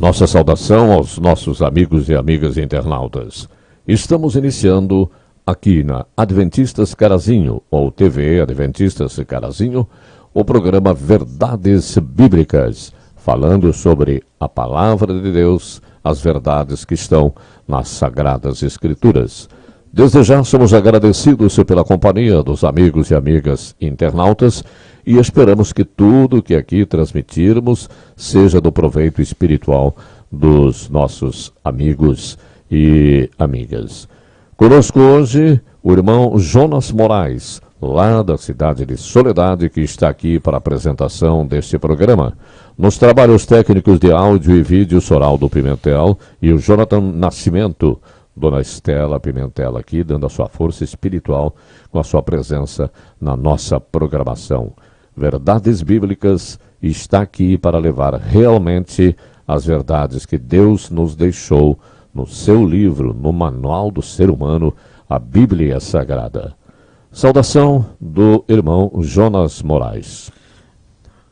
Nossa saudação aos nossos amigos e amigas internautas. Estamos iniciando aqui na Adventistas Carazinho, ou TV Adventistas Carazinho, o programa Verdades Bíblicas, falando sobre a Palavra de Deus, as verdades que estão nas Sagradas Escrituras. Desde já somos agradecidos pela companhia dos amigos e amigas internautas e esperamos que tudo que aqui transmitirmos seja do proveito espiritual dos nossos amigos e amigas. Conosco hoje o irmão Jonas Moraes, lá da cidade de Soledade, que está aqui para a apresentação deste programa. Nos trabalhos técnicos de áudio e vídeo, Soraldo Pimentel e o Jonathan Nascimento, Dona Estela Pimentel aqui, dando a sua força espiritual com a sua presença na nossa programação. Verdades Bíblicas está aqui para levar realmente as verdades que Deus nos deixou no seu livro, no Manual do Ser Humano, a Bíblia Sagrada. Saudação do irmão Jonas Moraes.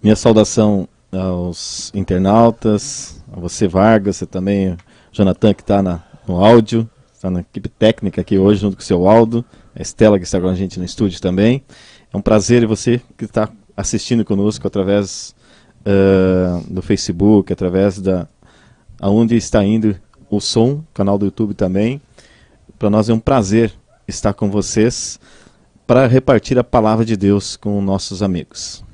Minha saudação aos internautas, a você, Vargas, você também, Jonathan, que está no áudio, está na equipe técnica aqui hoje, junto com o seu Aldo, a Estela, que está com a gente no estúdio também. É um prazer, e você que está assistindo conosco através do Facebook, através aonde está indo o som, canal do YouTube também. Para nós é um prazer estar com vocês para repartir a palavra de Deus com nossos amigos.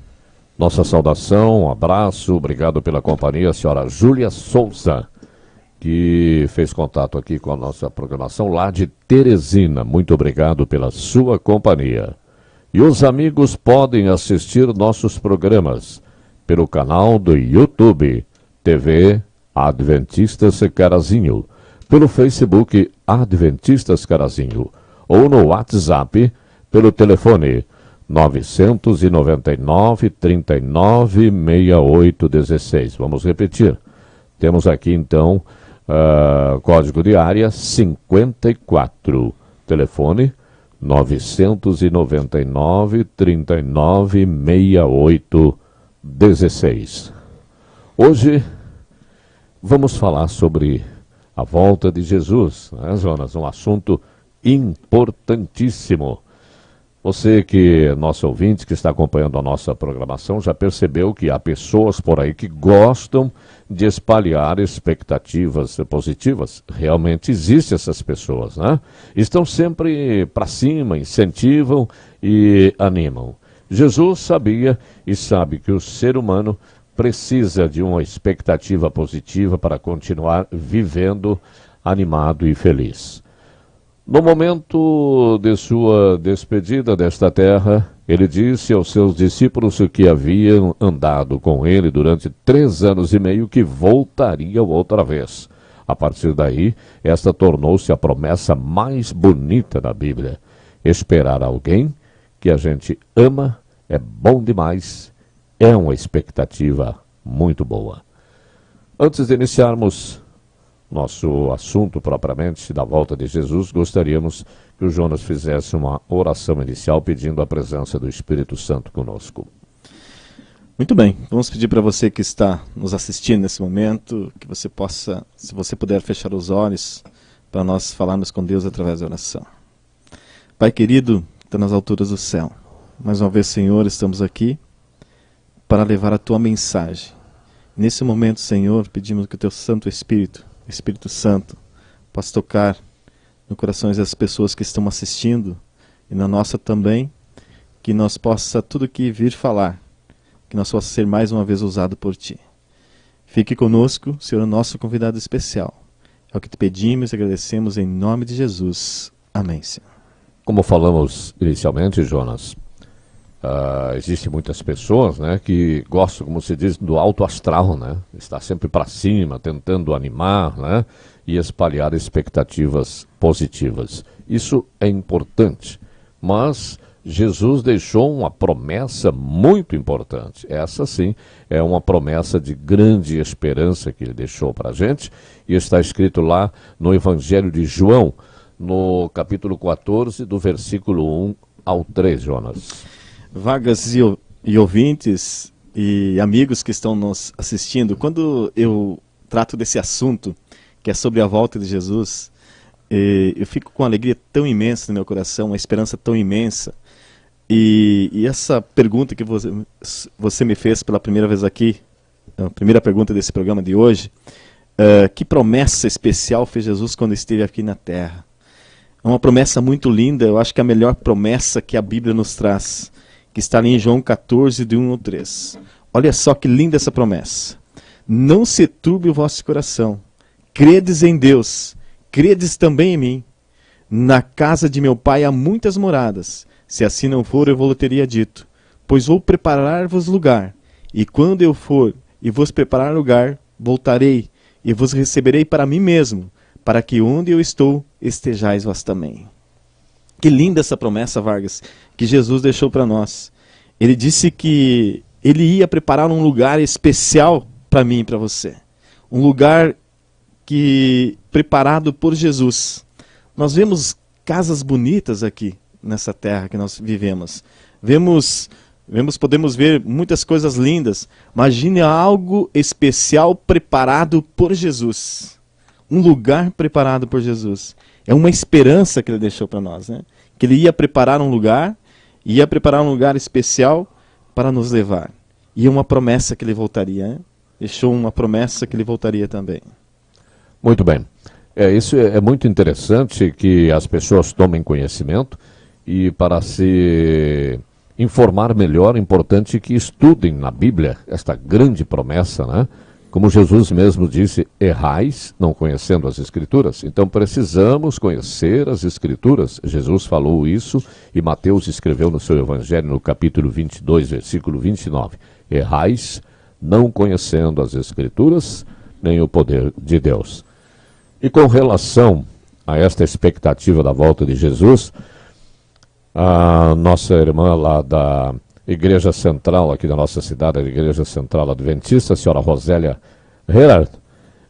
Nossa saudação, um abraço, obrigado pela companhia, a senhora Júlia Souza, que fez contato aqui com a nossa programação lá de Teresina. Muito obrigado pela sua companhia. E os amigos podem assistir nossos programas pelo canal do YouTube, TV Adventistas Carazinho, pelo Facebook Adventistas Carazinho, ou no WhatsApp, pelo telefone 999 39 68 16. Vamos repetir. Temos aqui então código de área 54. Telefone 999 39 68 16. Hoje vamos falar sobre a volta de Jesus, né, Jonas? Um assunto importantíssimo. Você que é nosso ouvinte, que está acompanhando a nossa programação, já percebeu que há pessoas por aí que gostam de espalhar expectativas positivas. Realmente existem essas pessoas, né? Estão sempre para cima, incentivam e animam. Jesus sabia e sabe que o ser humano precisa de uma expectativa positiva para continuar vivendo animado e feliz. No momento de sua despedida desta terra, ele disse aos seus discípulos que haviam andado com ele durante 3 anos e meio que voltariam outra vez. A partir daí, esta tornou-se a promessa mais bonita da Bíblia. Esperar alguém que a gente ama é bom demais, é uma expectativa muito boa. Antes de iniciarmos nosso assunto propriamente da volta de Jesus, gostaríamos que o Jonas fizesse uma oração inicial pedindo a presença do Espírito Santo conosco. Muito bem, vamos pedir para você que está nos assistindo nesse momento, que você possa, se você puder, fechar os olhos para nós falarmos com Deus através da oração. Pai querido, que está nas alturas do céu, mais uma vez, Senhor, estamos aqui para levar a Tua mensagem. Nesse momento, Senhor, pedimos que o Teu Santo Espírito Santo, possa tocar no corações das pessoas que estão assistindo e na nossa também, que nós possa, tudo que vir falar, que nós possa ser mais uma vez usado por Ti. Fique conosco, Senhor, nosso convidado especial. É o que Te pedimos e agradecemos em nome de Jesus. Amém, Senhor. Como falamos inicialmente, Jonas, existem muitas pessoas, né, que gostam, como se diz, do alto astral, né? Está sempre para cima, tentando animar, né, e espalhar expectativas positivas. Isso é importante, mas Jesus deixou uma promessa muito importante. Essa sim é uma promessa de grande esperança que ele deixou para a gente, e está escrito lá no Evangelho de João, no capítulo 14, do versículo 1 ao 3, Jonas. Vargas e ouvintes e amigos que estão nos assistindo, quando eu trato desse assunto, que é sobre a volta de Jesus, eu fico com uma alegria tão imensa no meu coração, uma esperança tão imensa. E essa pergunta que você me fez pela primeira vez aqui, a primeira pergunta desse programa de hoje, que promessa especial fez Jesus quando esteve aqui na Terra? É uma promessa muito linda, eu acho que é a melhor promessa que a Bíblia nos traz, que está ali em João 14, de 1 ao 3. Olha só que linda essa promessa. Não se turbe o vosso coração, credes em Deus, credes também em mim. Na casa de meu pai há muitas moradas, se assim não for eu vou teria dito, pois vou preparar-vos lugar, e quando eu for e vos preparar lugar, voltarei, e vos receberei para mim mesmo, para que onde eu estou, estejais vós também. Que linda essa promessa, Vargas, que Jesus deixou para nós. Ele disse que ele ia preparar um lugar especial para mim e para você. Um lugar preparado por Jesus. Nós vemos casas bonitas aqui nessa terra que nós vivemos. Podemos ver muitas coisas lindas. Imagine algo especial preparado por Jesus. Um lugar preparado por Jesus. É uma esperança que ele deixou para nós, né? Que ele ia preparar um lugar especial para nos levar. E uma promessa que ele voltaria, né? Deixou uma promessa que ele voltaria também. Muito bem. Isso é muito interessante que as pessoas tomem conhecimento e para se informar melhor, é importante que estudem na Bíblia esta grande promessa, né? Como Jesus mesmo disse, errais não conhecendo as Escrituras. Então precisamos conhecer as Escrituras. Jesus falou isso e Mateus escreveu no seu Evangelho, no capítulo 22, versículo 29. Errais não conhecendo as Escrituras, nem o poder de Deus. E com relação a esta expectativa da volta de Jesus, a nossa irmã lá da Igreja Central, aqui da nossa cidade, a Igreja Central Adventista, a senhora Rosélia Herard,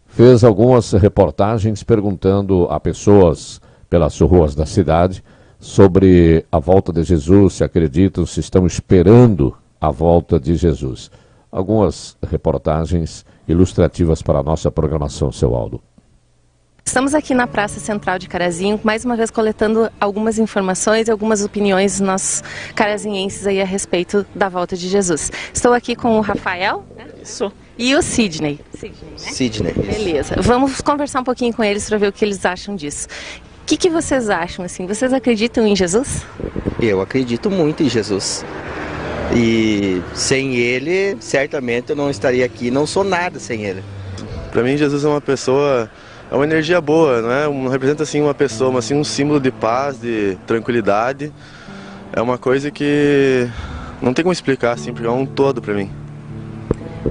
fez algumas reportagens perguntando a pessoas pelas ruas da cidade sobre a volta de Jesus, se acreditam, se estão esperando a volta de Jesus. Algumas reportagens ilustrativas para a nossa programação, seu Aldo. Estamos aqui na Praça Central de Carazinho, mais uma vez coletando algumas informações e algumas opiniões dos nossos carazinhenses aí a respeito da volta de Jesus. Estou aqui com o Rafael. Isso. E o Sidney. Sidney. Beleza. Vamos conversar um pouquinho com eles para ver o que eles acham disso. O que vocês acham, assim? Vocês acreditam em Jesus? Eu acredito muito em Jesus. E sem ele, certamente eu não estaria aqui, não sou nada sem ele. Para mim, Jesus é uma pessoa... É uma energia boa, não representa assim uma pessoa, mas sim um símbolo de paz, de tranquilidade. É uma coisa que não tem como explicar, assim, porque é um todo para mim.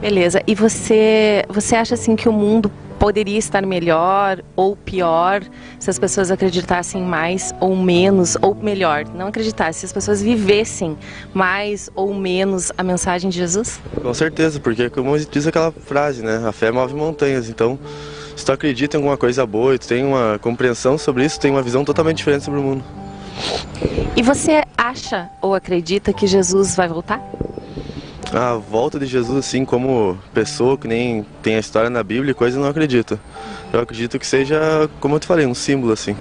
Beleza. E você acha assim que o mundo poderia estar melhor ou pior se as pessoas acreditassem mais ou menos, ou melhor, não acreditassem, se as pessoas vivessem mais ou menos a mensagem de Jesus? Com certeza, porque como diz aquela frase, né? A fé move montanhas, então... Se tu acredita em alguma coisa boa e tu tem uma compreensão sobre isso, tu tem uma visão totalmente diferente sobre o mundo. E você acha ou acredita que Jesus vai voltar? A volta de Jesus, assim, como pessoa, que nem tem a história na Bíblia e coisa, eu não acredito. Eu acredito que seja, como eu te falei, um símbolo, assim.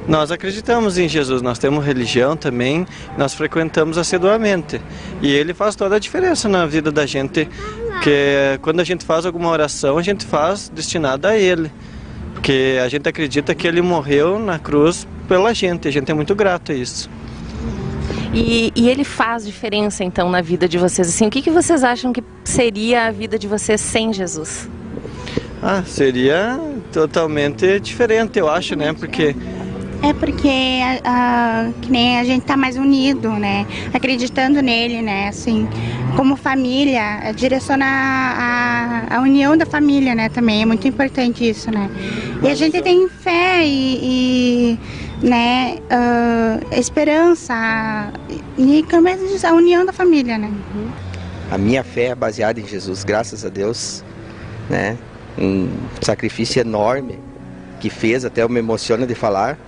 Nós acreditamos em Jesus, nós temos religião também, nós frequentamos assiduamente. E ele faz toda a diferença na vida da gente, porque quando a gente faz alguma oração, a gente faz destinada a ele. Porque a gente acredita que ele morreu na cruz pela gente, a gente é muito grato a isso. E ele faz diferença, então, na vida de vocês? Assim, o que vocês acham que seria a vida de vocês sem Jesus? Seria totalmente diferente, eu acho, né? Porque que nem a gente tá mais unido, né? Acreditando nele, né? Assim, como família, direciona a união da família, né? Também é muito importante isso, né? E a gente tem fé né? Esperança e a união da família, né? A minha fé é baseada em Jesus, graças a Deus, né? Um sacrifício enorme que fez, até eu me emociono de falar,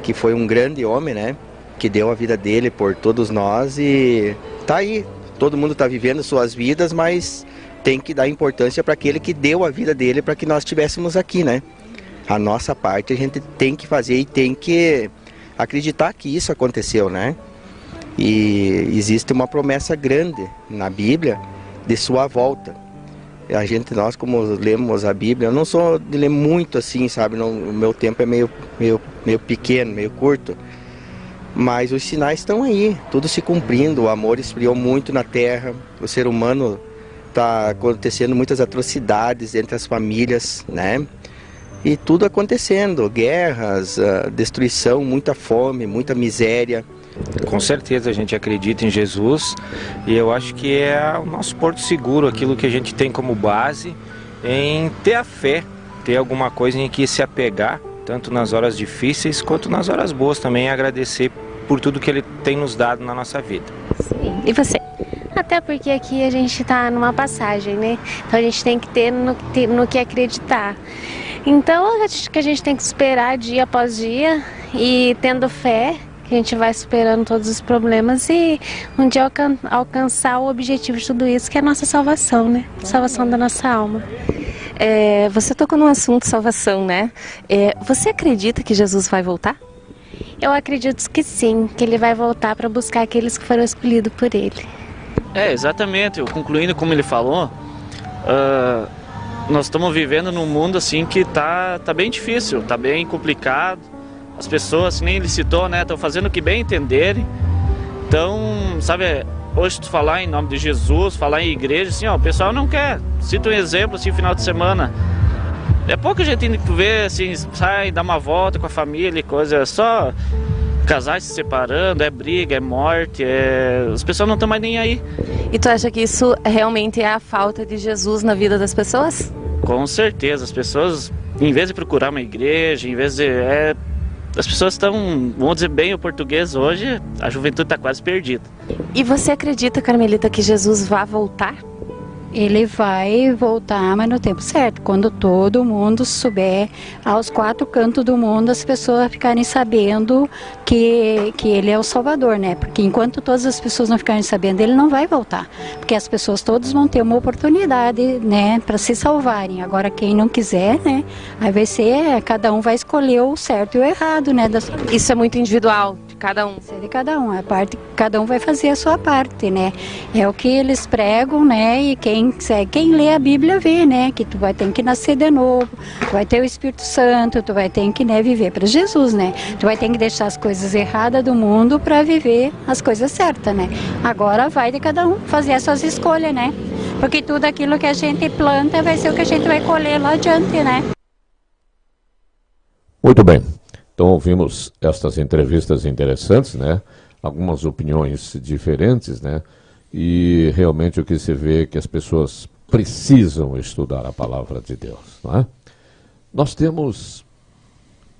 que foi um grande homem, né? Que deu a vida dele por todos nós e tá aí. Todo mundo está vivendo suas vidas, mas tem que dar importância para aquele que deu a vida dele para que nós estivéssemos aqui, né? A nossa parte a gente tem que fazer e tem que acreditar que isso aconteceu, né? E existe uma promessa grande na Bíblia de sua volta. Nós como lemos a Bíblia, eu não sou de ler muito assim, sabe? O meu tempo é meio pequeno, meio curto. Mas os sinais estão aí, tudo se cumprindo, o amor esfriou muito na terra, o ser humano está acontecendo muitas atrocidades entre as famílias, né? E tudo acontecendo, guerras, destruição, muita fome, muita miséria. Com certeza a gente acredita em Jesus e eu acho que é o nosso porto seguro, aquilo que a gente tem como base em ter a fé, ter alguma coisa em que se apegar, tanto nas horas difíceis quanto nas horas boas também, e agradecer por tudo que Ele tem nos dado na nossa vida. Sim. E você? Até porque aqui a gente está numa passagem, né? Então a gente tem que ter no que acreditar. Então acho que a gente tem que esperar dia após dia e tendo fé, que a gente vai superando todos os problemas e um dia alcançar o objetivo de tudo isso, que é a nossa salvação, né? Salvação da nossa alma. Você tocou no assunto salvação, né? Você acredita que Jesus vai voltar? Eu acredito que sim, que ele vai voltar para buscar aqueles que foram escolhidos por ele. Exatamente. Concluindo como ele falou, nós estamos vivendo num mundo assim que tá bem difícil, tá bem complicado. As pessoas, nem ele citou, né, estão fazendo o que bem entenderem. Então, sabe, hoje tu falar em nome de Jesus, falar em igreja, assim, ó, o pessoal não quer. Cita um exemplo, assim, final de semana. É pouca gente indo ver, assim, sai, dá uma volta com a família e coisa, é só casais se separando, é briga, é morte, as pessoas não estão mais nem aí. E tu acha que isso realmente é a falta de Jesus na vida das pessoas? Com certeza, as pessoas, em vez de procurar uma igreja, em vez de... as pessoas estão, vamos dizer bem o português hoje, a juventude está quase perdida. E você acredita, Carmelita, que Jesus vai voltar? Ele vai voltar, mas no tempo certo, quando todo mundo souber, aos 4 cantos do mundo, as pessoas ficarem sabendo que ele é o Salvador, né? Porque enquanto todas as pessoas não ficarem sabendo, ele não vai voltar. Porque as pessoas todas vão ter uma oportunidade, né, para se salvarem. Agora, quem não quiser, né, aí vai ser, cada um vai escolher o certo e o errado, né? Isso é muito individual, de cada um. Isso é de cada um, cada um vai fazer a sua parte, né? É o que eles pregam, né? E quem lê a Bíblia vê, né, que tu vai ter que nascer de novo, tu vai ter o Espírito Santo, tu vai ter que, né, viver para Jesus, né, tu vai ter que deixar as coisas erradas do mundo para viver as coisas certas, né. Agora vai de cada um fazer as suas escolhas, né, porque tudo aquilo que a gente planta vai ser o que a gente vai colher lá adiante, né. Muito bem, então ouvimos estas entrevistas interessantes, né, algumas opiniões diferentes, né, e realmente o que se vê é que as pessoas precisam estudar a palavra de Deus, não é? Nós temos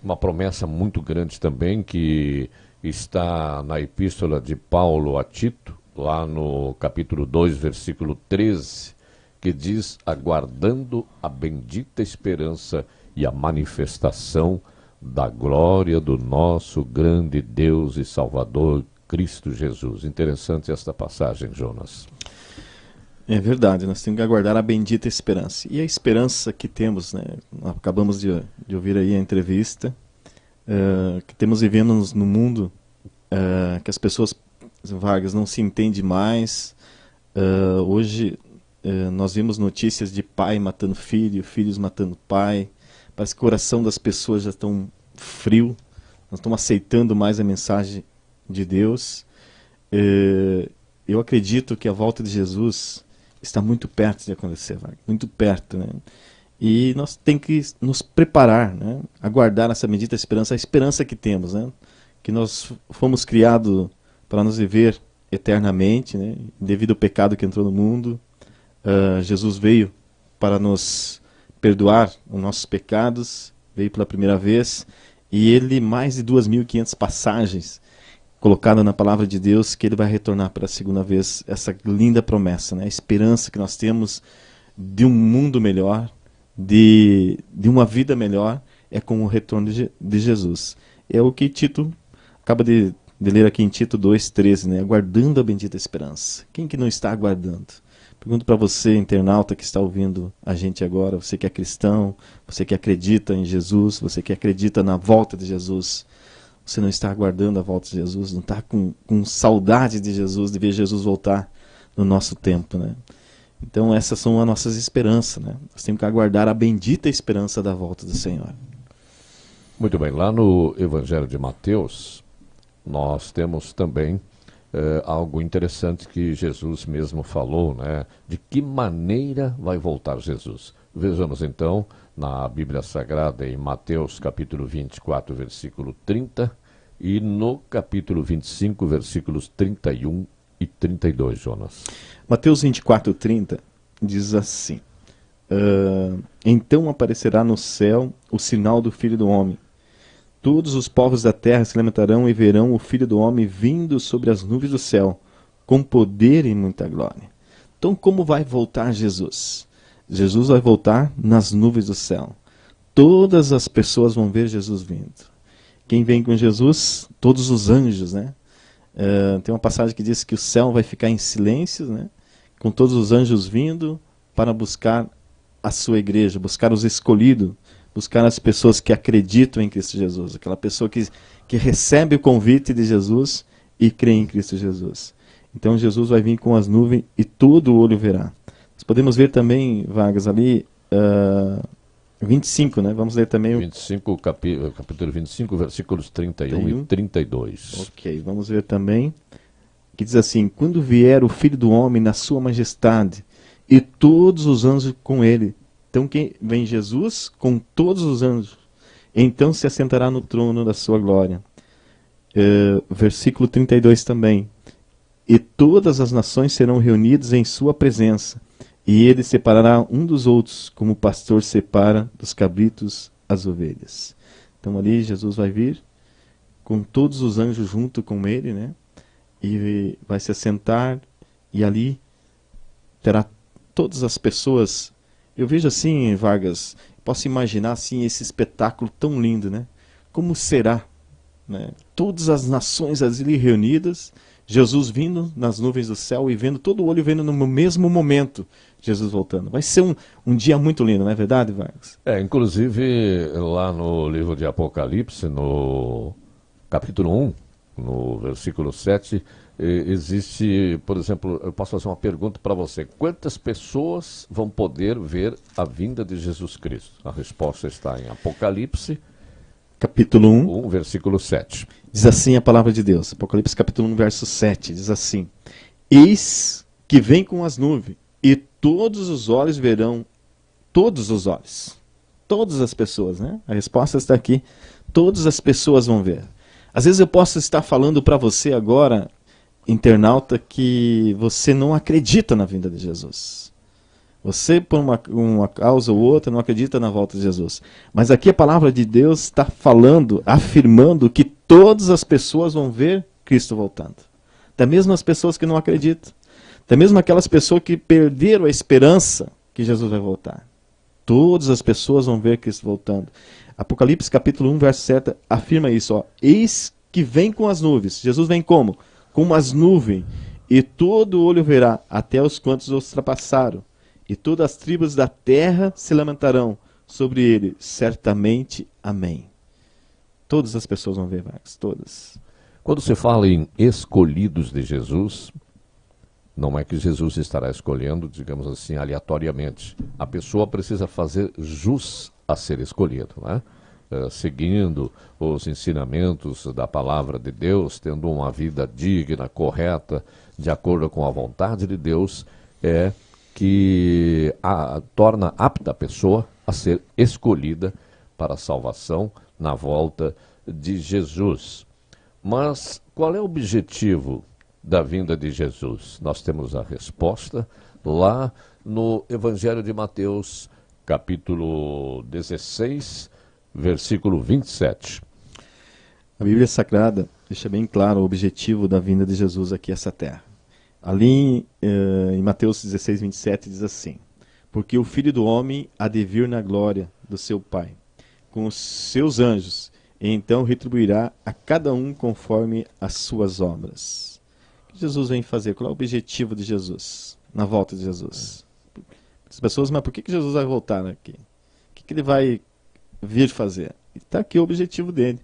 uma promessa muito grande também que está na epístola de Paulo a Tito, lá no capítulo 2, versículo 13, que diz: aguardando a bendita esperança e a manifestação da glória do nosso grande Deus e Salvador, Cristo Jesus. Interessante esta passagem, Jonas. É verdade, nós temos que aguardar a bendita esperança. E a esperança que temos, né, acabamos de ouvir aí a entrevista, que temos vivendo no mundo, que as pessoas, Vargas, não se entendem mais. Hoje nós vimos notícias de pai matando filho, filhos matando pai. Parece que o coração das pessoas já estão frio, não estão aceitando mais a mensagem de Deus. Eu acredito que a volta de Jesus está muito perto de acontecer, muito perto, né? E nós temos que nos preparar, né? Aguardar essa bendita esperança, a esperança que temos, né? Que nós fomos criados para nos viver eternamente, né? Devido ao pecado que entrou no mundo, Jesus veio para nos perdoar os nossos pecados, veio pela primeira vez, e ele, mais de 2.500 passagens colocada na palavra de Deus, que ele vai retornar pela segunda vez, essa linda promessa, né? A esperança que nós temos de um mundo melhor, de uma vida melhor, é com o retorno de Jesus. É o que Tito acaba de ler aqui em Tito 2,13, né? Aguardando a bendita esperança. Quem que não está aguardando? Pergunto para você, internauta que está ouvindo a gente agora, você que é cristão, você que acredita em Jesus, você que acredita na volta de Jesus, você não está aguardando a volta de Jesus, não está com saudade de Jesus, de ver Jesus voltar no nosso tempo, né? Então essas são as nossas esperanças, né? Nós temos que aguardar a bendita esperança da volta do Senhor. Muito bem, lá no Evangelho de Mateus, nós temos também algo interessante que Jesus mesmo falou, né? De que maneira vai voltar Jesus? Vejamos então na Bíblia Sagrada em Mateus capítulo 24, versículo 30 e no capítulo 25, versículos 31 e 32, Jonas. Mateus 24, 30 diz assim: então aparecerá no céu o sinal do Filho do Homem. Todos os povos da terra se lamentarão e verão o Filho do Homem vindo sobre as nuvens do céu, com poder e muita glória. Então, como vai voltar Jesus? Jesus vai voltar nas nuvens do céu. Todas as pessoas vão ver Jesus vindo. Quem vem com Jesus? Todos os anjos, né? Tem uma passagem que diz que o céu vai ficar em silêncio, né? Com todos os anjos vindo para buscar a sua igreja, buscar os escolhidos, buscar as pessoas que acreditam em Cristo Jesus, aquela pessoa que recebe o convite de Jesus e crê em Cristo Jesus. Então Jesus vai vir com as nuvens e todo o olho verá. Nós podemos ver também, Vargas, ali 25, né? Vamos ler também 25, capítulo 25, versículos 31 e 32. Ok, vamos ver também, que diz assim: quando vier o Filho do Homem na sua majestade e todos os anjos com ele. Então quem vem Jesus com todos os anjos, então se assentará no trono da sua glória. Versículo 32 também: e todas as nações serão reunidas em sua presença, e ele separará um dos outros, como o pastor separa dos cabritos as ovelhas. Então ali Jesus vai vir com todos os anjos junto com ele, né? E vai se assentar, e ali terá todas as pessoas. Eu vejo assim, Vargas, posso imaginar assim esse espetáculo tão lindo, né? Como será, né? Todas as nações ali reunidas, Jesus vindo nas nuvens do céu e vendo, todo o olho vendo no mesmo momento Jesus voltando. Vai ser um dia muito lindo, não é verdade, Vargas? Inclusive lá no livro de Apocalipse, no capítulo 1, no versículo 7, existe, por exemplo, eu posso fazer uma pergunta para você: quantas pessoas vão poder ver a vinda de Jesus Cristo? A resposta está em Apocalipse, capítulo 1, versículo 7. Diz assim a palavra de Deus, Apocalipse capítulo 1, verso 7, diz assim: eis que vem com as nuvens, e todos os olhos verão, todos os olhos, todas as pessoas, né? A resposta está aqui: todas as pessoas vão ver. Às vezes eu posso estar falando para você agora, internauta, que você não acredita na vinda de Jesus. Você, por uma causa ou outra, não acredita na volta de Jesus. Mas aqui a palavra de Deus está falando, afirmando que todas as pessoas vão ver Cristo voltando. Até mesmo as pessoas que não acreditam. Até mesmo aquelas pessoas que perderam a esperança que Jesus vai voltar. Todas as pessoas vão ver Cristo voltando. Apocalipse capítulo 1, verso 7 afirma isso. Ó. Eis que vem com as nuvens. Jesus vem como? Com as nuvens. E todo olho verá, até os quantos os ultrapassaram. E todas as tribos da terra se lamentarão sobre ele. Certamente, amém. Todas as pessoas vão ver, Marcos. Todas. Quando se fala em escolhidos de Jesus, não é que Jesus estará escolhendo, digamos assim, aleatoriamente. A pessoa precisa fazer jus a ser escolhido, né? Seguindo os ensinamentos da palavra de Deus, tendo uma vida digna, correta, de acordo com a vontade de Deus, é que torna apta a pessoa a ser escolhida para a salvação na volta de Jesus. Mas qual é o objetivo da vinda de Jesus? Nós temos a resposta lá no Evangelho de Mateus, capítulo 16, versículo 27. A Bíblia Sagrada deixa bem claro o objetivo da vinda de Jesus aqui a essa terra. Ali em Mateus 16, 27 diz assim: porque o Filho do Homem há de vir na glória do seu Pai, com os seus anjos, e então retribuirá a cada um conforme as suas obras. O que Jesus vem fazer? Qual é o objetivo de Jesus? na volta de Jesus? As pessoas, mas por que Jesus vai voltar aqui? O que ele vai vir fazer? Está aqui o objetivo dele.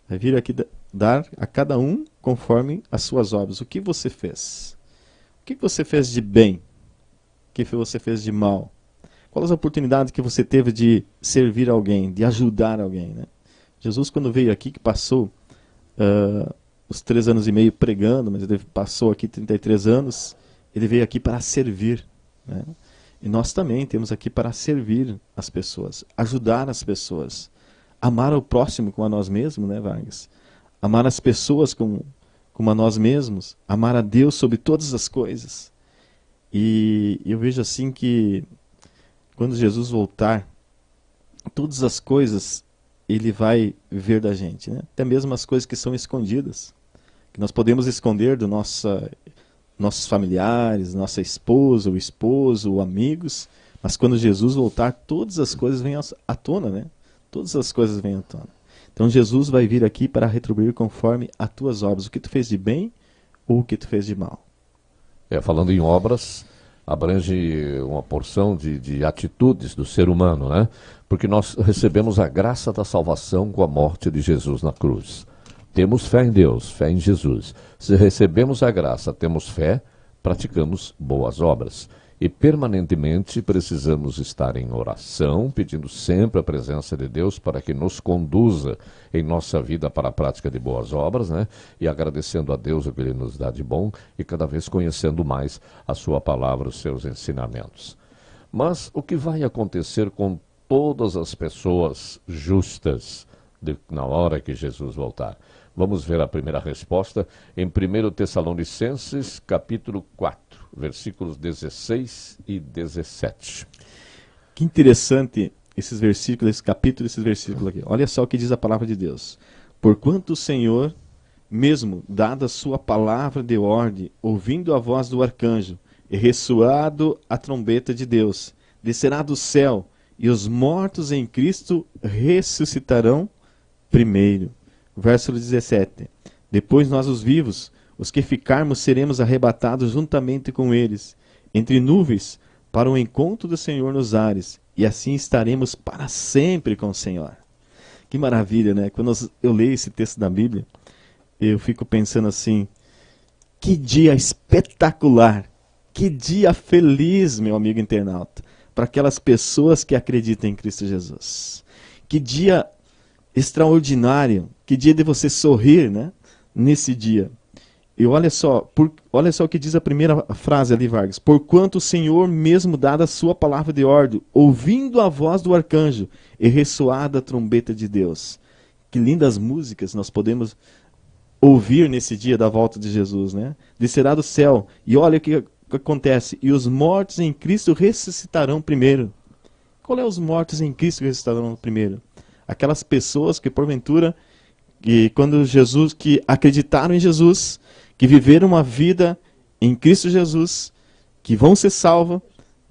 Vai vir aqui dar a cada um conforme as suas obras. O que você fez? O que você fez de bem? O que você fez de mal? Quais as oportunidades que você teve de servir alguém, de ajudar alguém, né? Jesus, quando veio aqui, que passou os 3 anos e meio pregando, mas ele passou aqui 33 anos, ele veio aqui para servir, né? E nós também temos aqui para servir as pessoas, ajudar as pessoas, amar o próximo como a nós mesmos, né, Vargas? Amar as pessoas como a nós mesmos, amar a Deus sobre todas as coisas. E eu vejo assim que quando Jesus voltar, todas as coisas ele vai ver da gente, né? Até mesmo as coisas que são escondidas, que nós podemos esconder do nossos familiares, nossa esposa, o esposo, ou amigos, mas quando Jesus voltar, todas as coisas vêm à tona, né? Todas as coisas vêm à tona. Então Jesus vai vir aqui para retribuir conforme as tuas obras, o que tu fez de bem ou o que tu fez de mal. Falando em obras, abrange uma porção de atitudes do ser humano, né? Porque nós recebemos a graça da salvação com a morte de Jesus na cruz. Temos fé em Deus, fé em Jesus. Se recebemos a graça, temos fé, praticamos boas obras. E permanentemente precisamos estar em oração, pedindo sempre a presença de Deus para que nos conduza em nossa vida para a prática de boas obras, né? E agradecendo a Deus o que Ele nos dá de bom e cada vez conhecendo mais a sua palavra, os seus ensinamentos. Mas o que vai acontecer com todas as pessoas justas na hora que Jesus voltar? Vamos ver a primeira resposta em 1 Tessalonicenses, capítulo 4, versículos 16 e 17. Que interessante esses versículos, esse capítulo, esses versículos aqui. Olha só o que diz a palavra de Deus. Porquanto o Senhor, mesmo dada a sua palavra de ordem, ouvindo a voz do arcanjo, e ressoado a trombeta de Deus, descerá do céu, e os mortos em Cristo ressuscitarão primeiro. Verso 17. Depois nós os vivos, os que ficarmos, seremos arrebatados juntamente com eles, entre nuvens, para o encontro do Senhor nos ares, e assim estaremos para sempre com o Senhor. Que maravilha, né? Quando eu leio esse texto da Bíblia, eu fico pensando assim, que dia espetacular, que dia feliz, meu amigo internauta, para aquelas pessoas que acreditam em Cristo Jesus. Que dia extraordinário, que dia de você sorrir, né? Nesse dia. E olha só o que diz a primeira frase ali, Vargas. Porquanto o Senhor mesmo dada a sua palavra de ordem, ouvindo a voz do arcanjo e ressoada a trombeta de Deus. Que lindas músicas nós podemos ouvir nesse dia da volta de Jesus, né? Descerá do céu, e olha o que acontece, e os mortos em Cristo ressuscitarão primeiro. Qual é os mortos em Cristo que ressuscitarão primeiro? Aquelas pessoas que porventura, que acreditaram em Jesus, que viveram uma vida em Cristo Jesus, que vão ser salvas,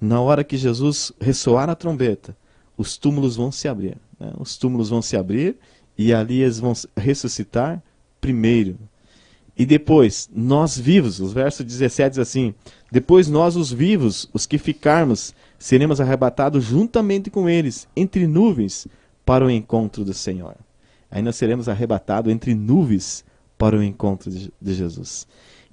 na hora que Jesus ressoar a trombeta, os túmulos vão se abrir, né? Os túmulos vão se abrir e ali eles vão ressuscitar primeiro. E depois, nós vivos, os versos 17 diz assim, depois nós os vivos, os que ficarmos, seremos arrebatados juntamente com eles, entre nuvens, para o encontro do Senhor. Aí nós seremos arrebatados entre nuvens para o encontro de Jesus.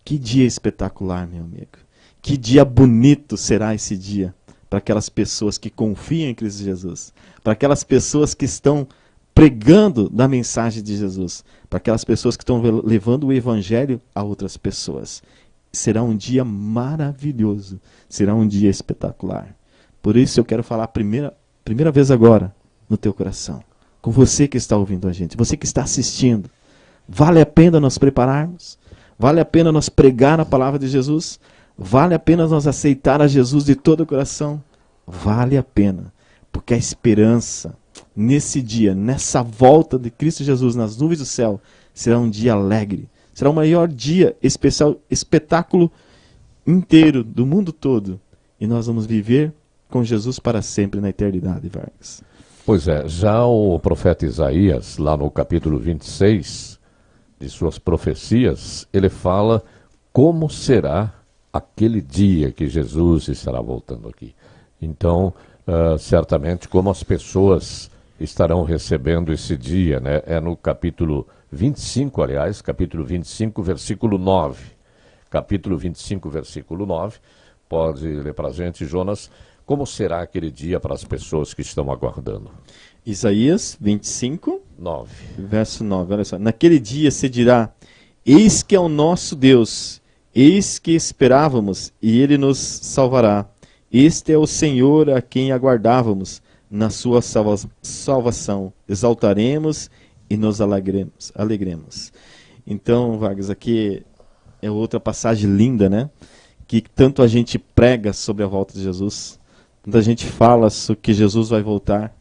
Que dia espetacular, meu amigo. Que dia bonito será esse dia para aquelas pessoas que confiam em Cristo Jesus, para aquelas pessoas que estão pregando da mensagem de Jesus, para aquelas pessoas que estão levando o evangelho a outras pessoas. Será um dia maravilhoso, será um dia espetacular. Por isso eu quero falar a primeira vez agora no teu coração, com você que está ouvindo a gente, você que está assistindo. Vale a pena nós prepararmos? Vale a pena nós pregar a palavra de Jesus? Vale a pena nós aceitar a Jesus de todo o coração? Vale a pena, porque a esperança nesse dia, nessa volta de Cristo Jesus nas nuvens do céu, será um dia alegre, será o maior dia especial, espetáculo inteiro do mundo todo, e nós vamos viver com Jesus para sempre na eternidade, Vargas. Pois é, já o profeta Isaías, lá no capítulo 26 de suas profecias, ele fala como será aquele dia que Jesus estará voltando aqui. Então, certamente, como as pessoas estarão recebendo esse dia, né? É no capítulo 25, aliás, capítulo 25, versículo 9. Capítulo 25, versículo 9. Pode ler para a gente, Jonas, como será aquele dia para as pessoas que estão aguardando? Isaías 25, 9. Verso 9, olha só. Naquele dia se dirá, eis que é o nosso Deus, eis que esperávamos, e ele nos salvará. Este é o Senhor a quem aguardávamos na sua salvação. Exaltaremos e nos alegremos. Então, Vargas, aqui é outra passagem linda, né? Que tanto a gente prega sobre a volta de Jesus, tanto a gente fala sobre que Jesus vai voltar,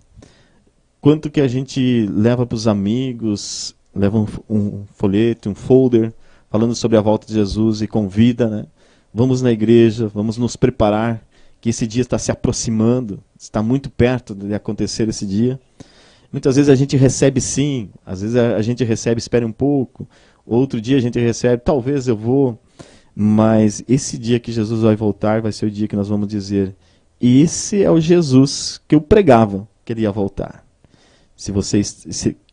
quanto que a gente leva para os amigos, leva um folheto, um folder, falando sobre a volta de Jesus e convida, né? Vamos na igreja, vamos nos preparar, que esse dia está se aproximando, está muito perto de acontecer esse dia. Muitas vezes a gente recebe sim, às vezes a gente recebe, espere um pouco, outro dia a gente recebe, talvez eu vou, mas esse dia que Jesus vai voltar vai ser o dia que nós vamos dizer, esse é o Jesus que eu pregava que ele ia voltar.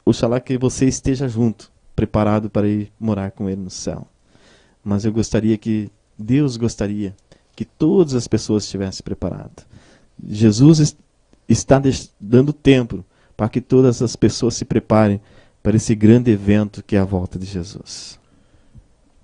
Oxalá que você esteja junto, preparado para ir morar com ele no céu. Mas eu gostaria que, Deus gostaria que todas as pessoas estivessem preparadas. Jesus está dando tempo para que todas as pessoas se preparem para esse grande evento que é a volta de Jesus.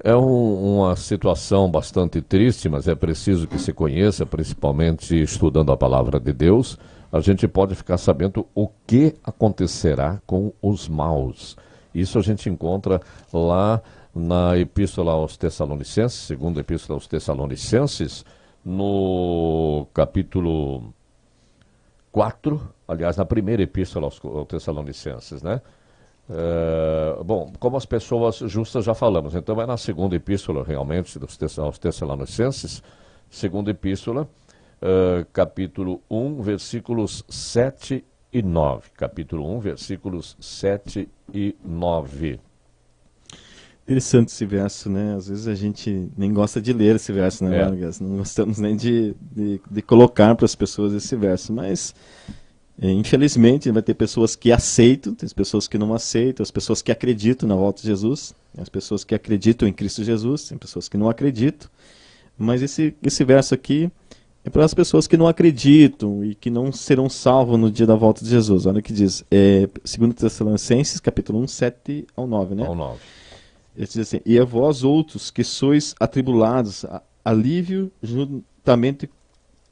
É uma situação bastante triste, mas é preciso que se conheça, principalmente estudando a palavra de Deus. A gente pode ficar sabendo o que acontecerá com os maus. Isso a gente encontra lá na Epístola aos Tessalonicenses, segunda Epístola aos Tessalonicenses, no capítulo 4, aliás, na primeira Epístola aos Tessalonicenses, né? Bom, como as pessoas justas já falamos, então é na segunda Epístola realmente aos Tessalonicenses, segunda Epístola, capítulo 1, versículos 7 e 9. Capítulo 1, versículos 7 e 9. Interessante esse verso, né? Às vezes a gente nem gosta de ler esse verso, né, Vargas? Não gostamos nem de colocar para as pessoas esse verso, mas infelizmente vai ter pessoas que aceitam, tem pessoas que não aceitam, as pessoas que acreditam na volta de Jesus, as pessoas que acreditam em Cristo Jesus, tem pessoas que não acreditam, mas esse verso aqui é para as pessoas que não acreditam e que não serão salvos no dia da volta de Jesus. Olha o que diz, 2 Tessalonicenses, capítulo 1, 7 ao 9, né? Ao 9. Ele diz assim, e a vós outros que sois atribulados, alívio juntamente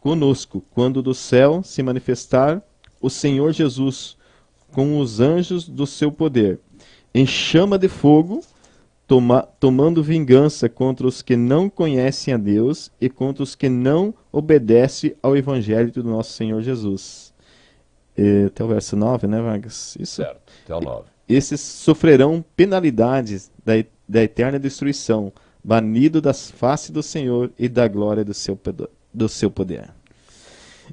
conosco, quando do céu se manifestar o Senhor Jesus com os anjos do seu poder, em chama de fogo, tomando vingança contra os que não conhecem a Deus e contra os que não obedecem ao Evangelho do nosso Senhor Jesus. Até o verso 9, né, Vargas? Isso. Certo, até o 9. Esses sofrerão penalidades da eterna destruição, banido das faces do Senhor e da glória do seu poder.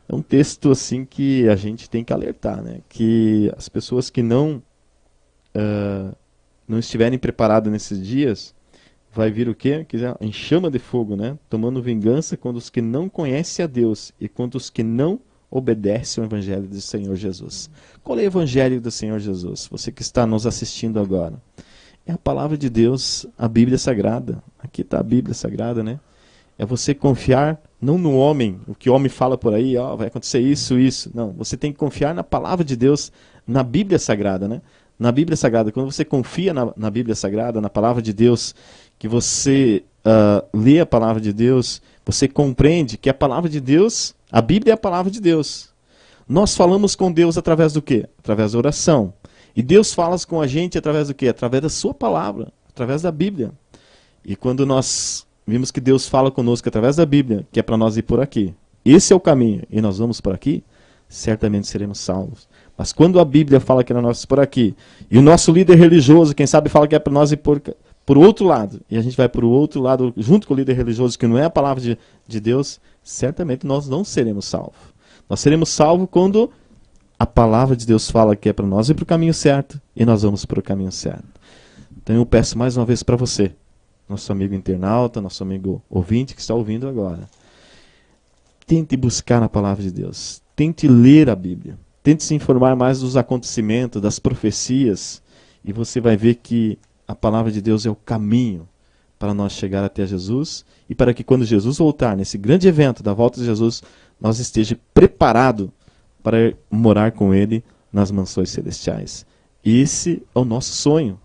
É um texto assim que a gente tem que alertar, né? Que as pessoas que não estiverem preparadas nesses dias, vai vir o quê? Em chama de fogo, né? Tomando vingança contra os que não conhecem a Deus e contra os que não obedecem ao Evangelho do Senhor Jesus. Qual é o Evangelho do Senhor Jesus? Você que está nos assistindo agora. É a palavra de Deus, a Bíblia Sagrada. Aqui está a Bíblia Sagrada, né? É você confiar não no homem, o que o homem fala por aí, vai acontecer isso, isso. Não, você tem que confiar na palavra de Deus, na Bíblia Sagrada, né? Na Bíblia Sagrada, quando você confia na Bíblia Sagrada, na palavra de Deus, que você lê a palavra de Deus, você compreende que a palavra de Deus, a Bíblia é a palavra de Deus. Nós falamos com Deus através do quê? Através da oração. E Deus fala com a gente através do quê? Através da sua palavra, através da Bíblia. E quando nós vimos que Deus fala conosco através da Bíblia, que é para nós ir por aqui, esse é o caminho, e nós vamos por aqui, certamente seremos salvos. Mas quando a Bíblia fala que é para nós ir por aqui, e o nosso líder religioso, quem sabe, fala que é para nós ir por outro lado, e a gente vai por outro lado, junto com o líder religioso, que não é a palavra de Deus, certamente nós não seremos salvos. Nós seremos salvos quando a palavra de Deus fala que é para nós ir para o caminho certo, e nós vamos para o caminho certo. Então eu peço mais uma vez para você, nosso amigo internauta, nosso amigo ouvinte que está ouvindo agora. Tente buscar na palavra de Deus. Tente ler a Bíblia. Tente se informar mais dos acontecimentos, das profecias. E você vai ver que a palavra de Deus é o caminho para nós chegar até Jesus. E para que quando Jesus voltar, nesse grande evento da volta de Jesus, nós esteja preparado para morar com Ele nas mansões celestiais. Esse é o nosso sonho.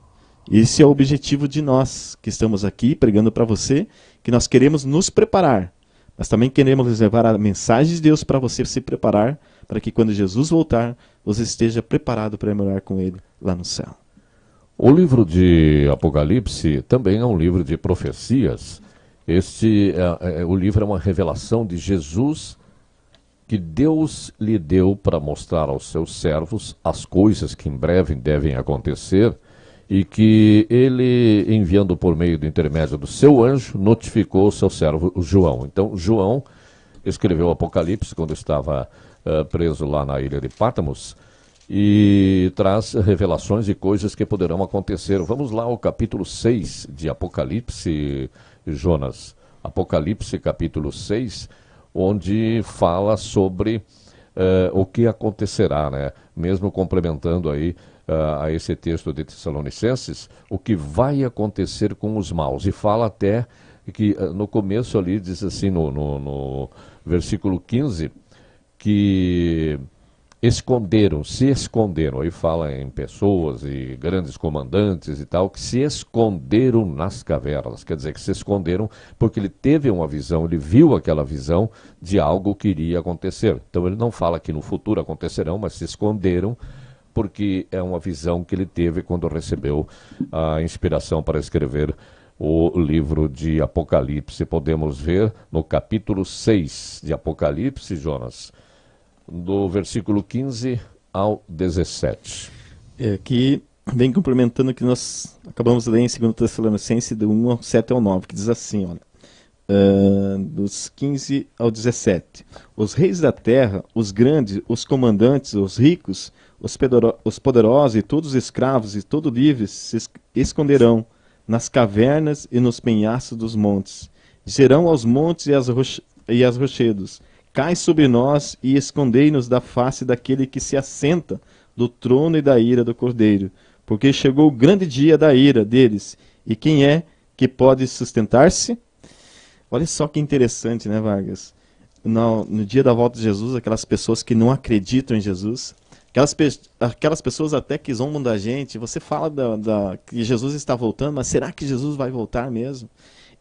Esse é o objetivo de nós que estamos aqui pregando para você, que nós queremos nos preparar. Mas também queremos levar a mensagem de Deus para você se preparar, para que quando Jesus voltar, você esteja preparado para morar com Ele lá no céu. O livro de Apocalipse também é um livro de profecias. O livro é uma revelação de Jesus que Deus lhe deu para mostrar aos seus servos as coisas que em breve devem acontecer e que ele, enviando por meio do intermédio do seu anjo, notificou o seu servo João. Então, João escreveu o Apocalipse quando estava preso lá na ilha de Pátmos e traz revelações de coisas que poderão acontecer. Vamos lá ao capítulo 6 de Apocalipse, Jonas. Apocalipse, capítulo 6, onde fala sobre o que acontecerá, né? Mesmo complementando aí a esse texto de Tessalonicenses, o que vai acontecer com os maus. E fala até que no começo ali, diz assim, no versículo 15, que se esconderam, aí fala em pessoas e grandes comandantes e tal, que se esconderam nas cavernas, quer dizer, que se esconderam porque ele teve uma visão, ele viu aquela visão de algo que iria acontecer. Então ele não fala que no futuro acontecerão, mas se esconderam porque é uma visão que ele teve quando recebeu a inspiração para escrever o livro de Apocalipse. Podemos ver no capítulo 6 de Apocalipse, Jonas, do versículo 15 ao 17. Que vem complementando o que nós acabamos de ler em 2 Tessalonicenses, do 1 ao 7 ao 9, que diz assim, olha, dos 15 ao 17. Os reis da terra, os grandes, os comandantes, os ricos, os poderosos e todos os escravos e todos livres se esconderão nas cavernas e nos penhascos dos montes. Dirão aos montes e às rochedos: cai sobre nós e escondei-nos da face daquele que se assenta do trono e da ira do Cordeiro, porque chegou o grande dia da ira deles. E quem é que pode sustentar-se? Olha só que interessante, né, Vargas? No dia da volta de Jesus, aquelas pessoas que não acreditam em Jesus, aquelas pessoas até que zombam da gente, você fala que Jesus está voltando, mas será que Jesus vai voltar mesmo?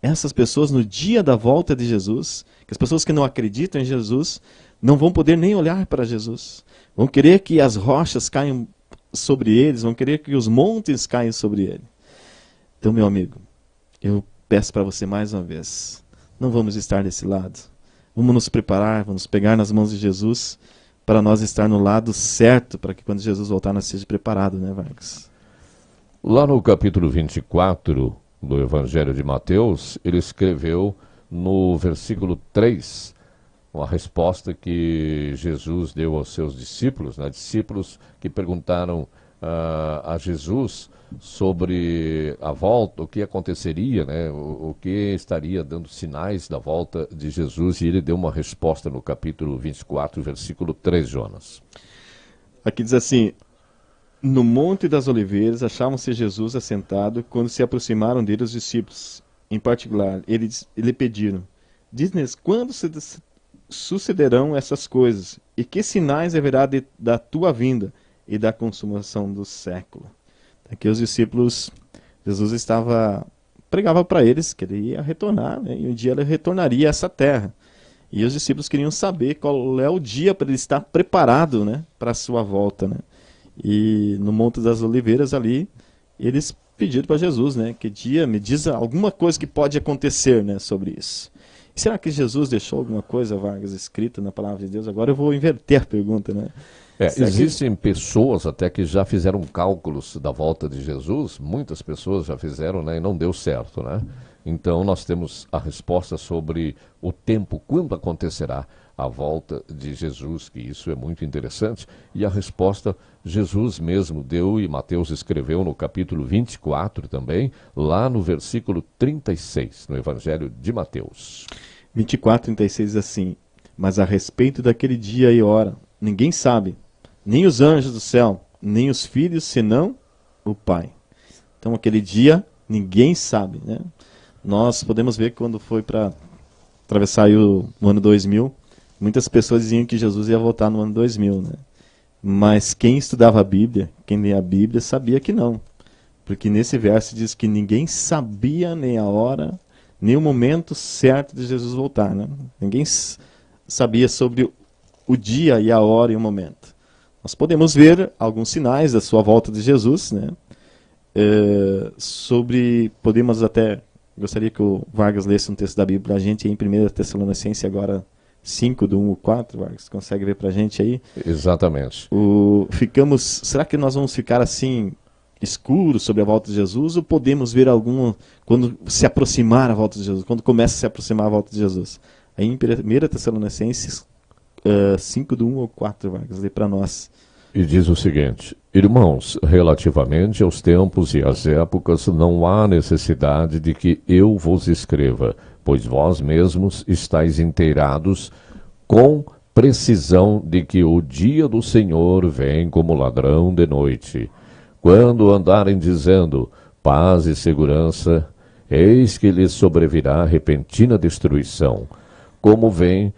Essas pessoas, no dia da volta de Jesus, que as pessoas que não acreditam em Jesus, não vão poder nem olhar para Jesus. Vão querer que as rochas caiam sobre eles, vão querer que os montes caiam sobre ele. Então, meu amigo, eu peço para você mais uma vez, não vamos estar desse lado. Vamos nos preparar, vamos pegar nas mãos de Jesus, para nós estar no lado certo, para que quando Jesus voltar nós esteja preparado, né, Vargas? Lá no capítulo 24 do Evangelho de Mateus, ele escreveu no versículo 3, uma resposta que Jesus deu aos seus discípulos, né? Discípulos que perguntaram a Jesus sobre a volta, o que aconteceria, né? O que estaria dando sinais da volta de Jesus, e ele deu uma resposta no capítulo 24, versículo 3, Jonas. Aqui diz assim: no Monte das Oliveiras achavam-se Jesus assentado quando se aproximaram dele os discípulos. Em particular, ele pediram: diz-nos quando sucederão essas coisas, e que sinais haverá da tua vinda e da consumação do século. Aqui os discípulos, Jesus pregava para eles que ele ia retornar, né? E um dia ele retornaria a essa terra. E os discípulos queriam saber qual é o dia para ele estar preparado, né, para a sua volta, né? E no Monte das Oliveiras ali, eles pediram para Jesus, né, que dia, me diz alguma coisa que pode acontecer, né, sobre isso. E será que Jesus deixou alguma coisa, Vargas, escrita na palavra de Deus? Agora eu vou inverter a pergunta, né? Existem pessoas até que já fizeram cálculos da volta de Jesus, muitas pessoas já fizeram, né, e não deu certo, né? Então nós temos a resposta sobre o tempo, quando acontecerá a volta de Jesus, que isso é muito interessante. E a resposta Jesus mesmo deu, e Mateus escreveu no capítulo 24 também, lá no versículo 36, no Evangelho de Mateus. 24:36 diz assim: mas a respeito daquele dia e hora, ninguém sabe, nem os anjos do céu, nem os filhos, senão o Pai. Então aquele dia, ninguém sabe, né? Nós podemos ver que quando foi para atravessar aí o ano 2000, muitas pessoas diziam que Jesus ia voltar no ano 2000, né? Mas quem estudava a Bíblia, quem lia a Bíblia, sabia que não. Porque nesse verso diz que ninguém sabia nem a hora, nem o momento certo de Jesus voltar, né? Ninguém sabia sobre o dia e a hora e o momento. Nós podemos ver alguns sinais da sua volta de Jesus, né? Podemos até, gostaria que o Vargas lesse um texto da Bíblia para a gente, em 1 Tessalonicenses agora 5, do 1 ao 4, Vargas, consegue ver para a gente aí? Exatamente. Será que nós vamos ficar assim, escuros sobre a volta de Jesus, ou podemos ver quando se aproximar a volta de Jesus, quando começa a se aproximar a volta de Jesus? Aí em 1 Tessalonicenses 5, do 1 ao 4, Vargas, lê para nós. E diz o seguinte: irmãos, relativamente aos tempos e às épocas, não há necessidade de que eu vos escreva, pois vós mesmos estáis inteirados com precisão de que o dia do Senhor vem como ladrão de noite. Quando andarem dizendo paz e segurança, eis que lhes sobrevirá repentina destruição, como vem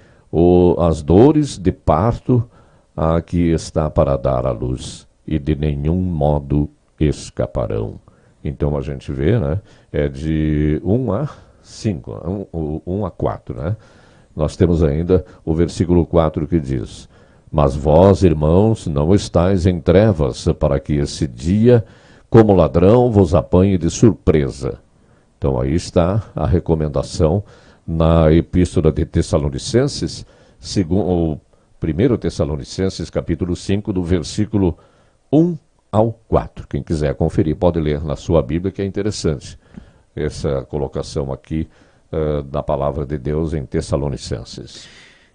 as dores de parto a que está para dar à luz, e de nenhum modo escaparão. Então a gente vê, né, é de 1 a 5, 1 a 4, né? Nós temos ainda o versículo 4 que diz: mas vós, irmãos, não estáis em trevas, para que esse dia, como ladrão, vos apanhe de surpresa. Então aí está a recomendação na Epístola de Tessalonicenses, segundo 1 Tessalonicenses, capítulo 5, do versículo 1 ao 4. Quem quiser conferir, pode ler na sua Bíblia, que é interessante essa colocação aqui da palavra de Deus em Tessalonicenses.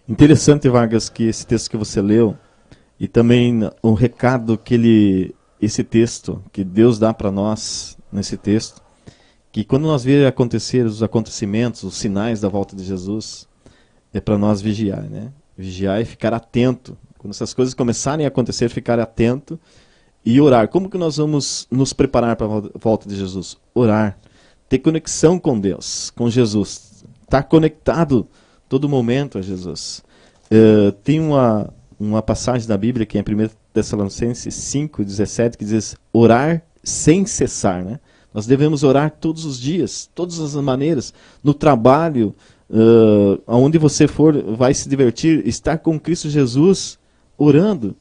Interessante, Vargas, que esse texto que você leu, e também o recado que esse texto, que Deus dá para nós nesse texto, que quando nós vemos acontecer os acontecimentos, os sinais da volta de Jesus, é para nós vigiar, né? Vigiar e ficar atento. Quando essas coisas começarem a acontecer, ficar atento e orar. Como que nós vamos nos preparar para a volta de Jesus? Orar. Ter conexão com Deus, com Jesus. Estar conectado todo momento a Jesus. Tem uma passagem da Bíblia que é em 1 Tessalonicenses 5, 17, que diz orar sem cessar, né? Nós devemos orar todos os dias, todas as maneiras, no trabalho, aonde você for, vai se divertir, estar com Cristo Jesus, orando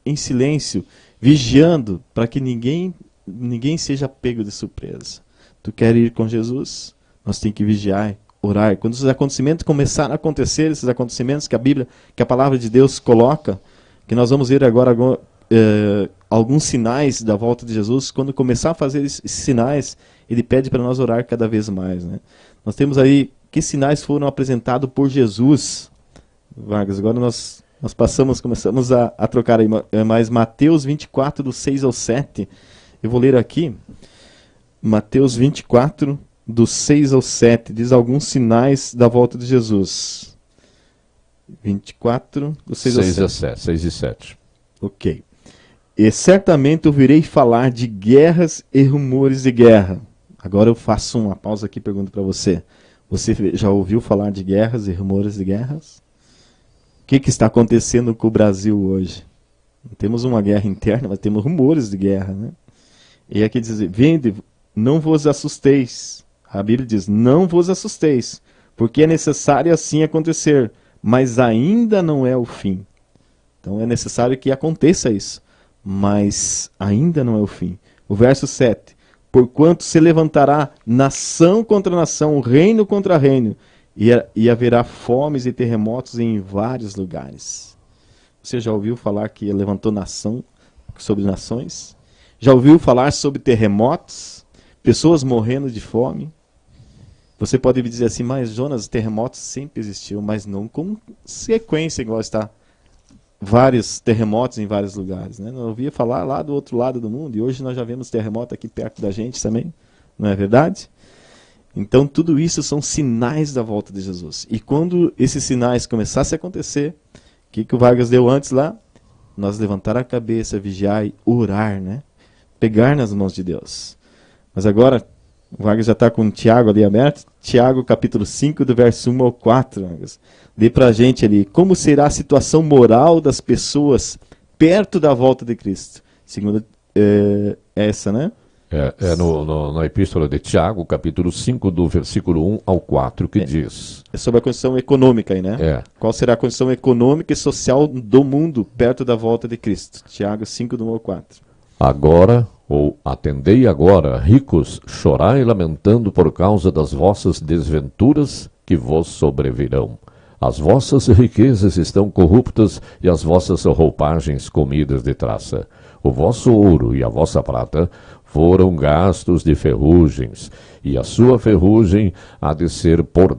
em silêncio, vigiando, para que ninguém seja pego de surpresa. Tu quer ir com Jesus? Nós temos que vigiar, orar. Quando os acontecimentos começarem a acontecer, esses acontecimentos que a palavra de Deus coloca, que nós vamos ver agora alguns sinais da volta de Jesus, quando começar a fazer esses sinais, ele pede para nós orar cada vez mais, né? Nós temos aí que sinais foram apresentados por Jesus. Vargas, agora nós começamos a trocar aí, mas Mateus 24, do 6 ao 7, eu vou ler aqui. Mateus 24, do 6 ao 7, diz alguns sinais da volta de Jesus. 24, do 6 ao 7. 6 e 7. Ok. E certamente ouvirei falar de guerras e rumores de guerra. Agora eu faço uma pausa aqui e pergunto para você. Você já ouviu falar de guerras e rumores de guerras? O que está acontecendo com o Brasil hoje? Não temos uma guerra interna, mas temos rumores de guerra, né? E aqui diz, vende, não vos assusteis. A Bíblia diz, não vos assusteis, porque é necessário assim acontecer, mas ainda não é o fim. Então é necessário que aconteça isso, mas ainda não é o fim. O verso 7, porquanto se levantará nação contra nação, reino contra reino, e haverá fomes e terremotos em vários lugares. Você já ouviu falar que levantou nação sobre nações? Já ouviu falar sobre terremotos? Pessoas morrendo de fome? Você pode me dizer assim, mas Jonas, terremotos sempre existiu, mas não com sequência igual está. Vários terremotos em vários lugares, né? Não ouvia falar lá do outro lado do mundo, e hoje nós já vemos terremoto aqui perto da gente também, não é verdade? Então tudo isso são sinais da volta de Jesus. E quando esses sinais começassem a acontecer, o que o Vargas deu antes lá? Nós levantar a cabeça, vigiar e orar, né? Pegar nas mãos de Deus. Mas agora, o Vargas já está com o Tiago ali aberto. Tiago, capítulo 5, do verso 1 ao 4. Vargas. Lê para a gente ali. Como será a situação moral das pessoas perto da volta de Cristo? Segundo essa, né? Na epístola de Tiago, capítulo 5, do versículo 1 ao 4, que diz... É sobre a condição econômica aí, né? Qual será a condição econômica e social do mundo perto da volta de Cristo? Tiago 5, do 1 ao 4. Agora, ou atendei agora, ricos, chorai lamentando por causa das vossas desventuras que vos sobrevirão. As vossas riquezas estão corruptas e as vossas roupagens comidas de traça. O vosso ouro e a vossa prata foram gastos de ferrugens, e a sua ferrugem há de ser por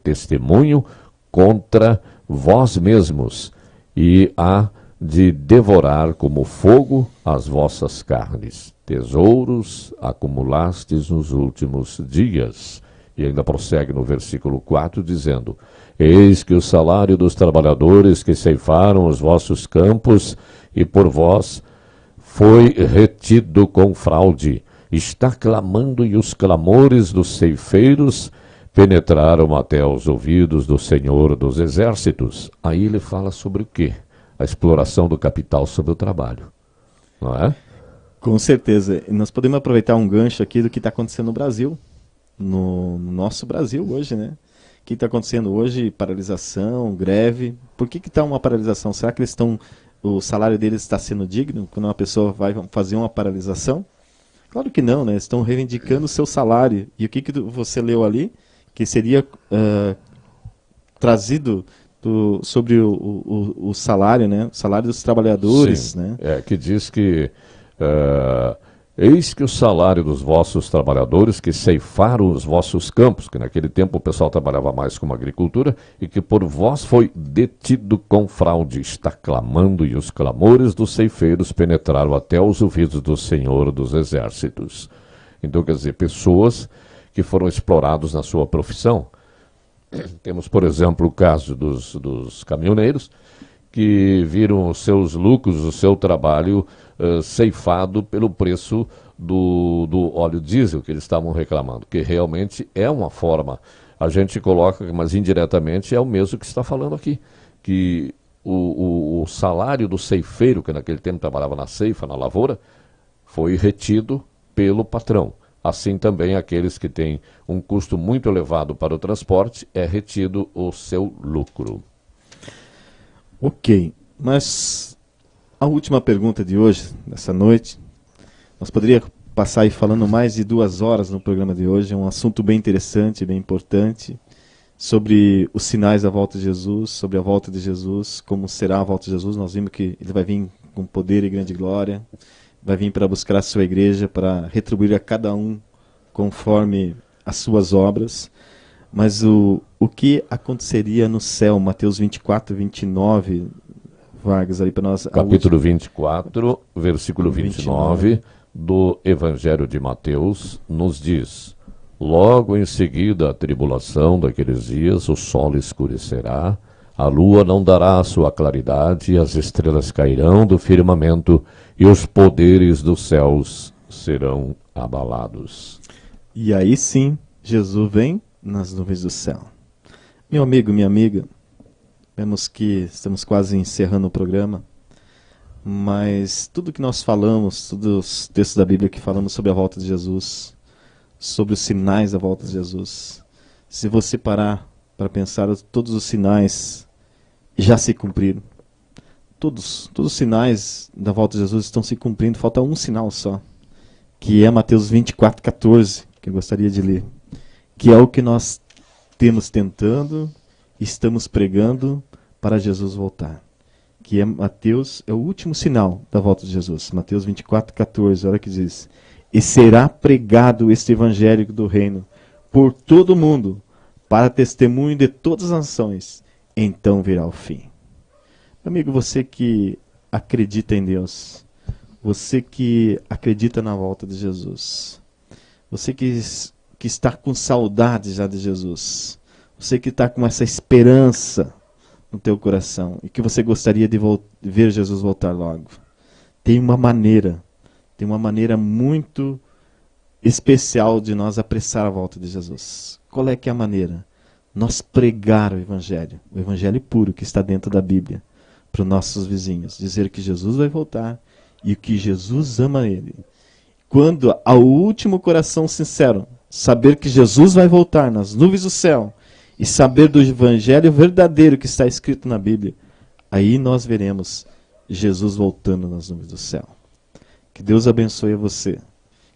testemunho contra vós mesmos, e há de devorar como fogo as vossas carnes. Tesouros acumulastes nos últimos dias. E ainda prossegue no versículo 4, dizendo: Eis que o salário dos trabalhadores que ceifaram os vossos campos e por vós foi retido com fraude. Está clamando, e os clamores dos ceifeiros penetraram até os ouvidos do Senhor dos Exércitos. Aí ele fala sobre o quê? A exploração do capital sobre o trabalho, não é? Com certeza. Nós podemos aproveitar um gancho aqui do que está acontecendo no Brasil, no nosso Brasil hoje, né? O que está acontecendo hoje? Paralisação, greve. Por que está uma paralisação? Será que eles estão... O salário deles está sendo digno quando uma pessoa vai fazer uma paralisação? Claro que não, né? Estão reivindicando o seu salário. E o que você leu ali? Que seria trazido sobre o salário, né? O salário dos trabalhadores. Sim, né? Que diz que eis que o salário dos vossos trabalhadores que ceifaram os vossos campos, que naquele tempo o pessoal trabalhava mais com agricultura, e que por vós foi detido com fraude, está clamando, e os clamores dos ceifeiros penetraram até os ouvidos do Senhor dos Exércitos. Então, quer dizer, pessoas que foram explorados na sua profissão. Temos, por exemplo, o caso dos caminhoneiros, que viram os seus lucros, o seu trabalho ceifado pelo preço do óleo diesel que eles estavam reclamando, que realmente é uma forma, a gente coloca, mas indiretamente é o mesmo que está falando aqui, que o salário do ceifeiro, que naquele tempo trabalhava na ceifa, na lavoura, foi retido pelo patrão. Assim também aqueles que têm um custo muito elevado para o transporte, é retido o seu lucro. Ok, mas a última pergunta de hoje, dessa noite, nós poderíamos passar aí falando mais de 2 horas no programa de hoje, é um assunto bem interessante, bem importante, sobre os sinais da volta de Jesus, sobre a volta de Jesus, como será a volta de Jesus. Nós vimos que ele vai vir com poder e grande glória, vai vir para buscar a sua igreja, para retribuir a cada um conforme as suas obras. Mas o que aconteceria no céu? Mateus 24, 29, Vargas, aí para nós. Capítulo 24, versículo 29 do Evangelho de Mateus, nos diz: Logo em seguida a tribulação daqueles dias, o sol escurecerá, a lua não dará a sua claridade, as estrelas cairão do firmamento, e os poderes dos céus serão abalados. E aí sim, Jesus vem nas nuvens do céu. Meu amigo, minha amiga, vemos que estamos quase encerrando o programa, mas tudo que nós falamos, todos os textos da Bíblia que falamos sobre a volta de Jesus, sobre os sinais da volta de Jesus, se você parar para pensar, todos os sinais já se cumpriram. Todos os sinais da volta de Jesus estão se cumprindo, falta um sinal só, que é Mateus 24, 14, que eu gostaria de ler, que é o que nós temos tentando, estamos pregando para Jesus voltar. Que é Mateus, é o último sinal da volta de Jesus. Mateus 24, 14, olha que diz: E será pregado este evangelho do reino por todo o mundo, para testemunho de todas as nações, então virá o fim. Amigo, você que acredita em Deus, você que acredita na volta de Jesus, você que está com saudade já de Jesus, você que está com essa esperança no teu coração e que você gostaria de ver Jesus voltar logo, tem uma maneira muito especial de nós apressar a volta de Jesus. Qual é que é a maneira? Nós pregar o evangelho puro que está dentro da Bíblia, para os nossos vizinhos, dizer que Jesus vai voltar e que Jesus ama ele. Quando ao último coração sincero saber que Jesus vai voltar nas nuvens do céu e saber do evangelho verdadeiro que está escrito na Bíblia, aí nós veremos Jesus voltando nas nuvens do céu. Que Deus abençoe você.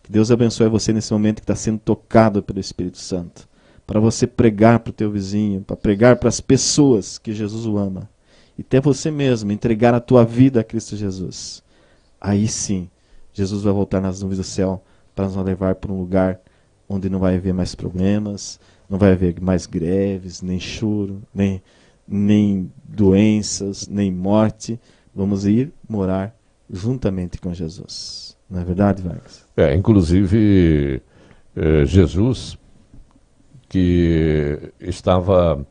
Que Deus abençoe você nesse momento que está sendo tocado pelo Espírito Santo, para você pregar para o teu vizinho, para pregar para as pessoas que Jesus o ama, e até você mesmo entregar a tua vida a Cristo Jesus. Aí sim, Jesus vai voltar nas nuvens do céu para nos levar para um lugar onde não vai haver mais problemas, não vai haver mais greves, nem choro, nem doenças, nem morte. Vamos ir morar juntamente com Jesus. Não é verdade, Vargas? Inclusive, Jesus, que estava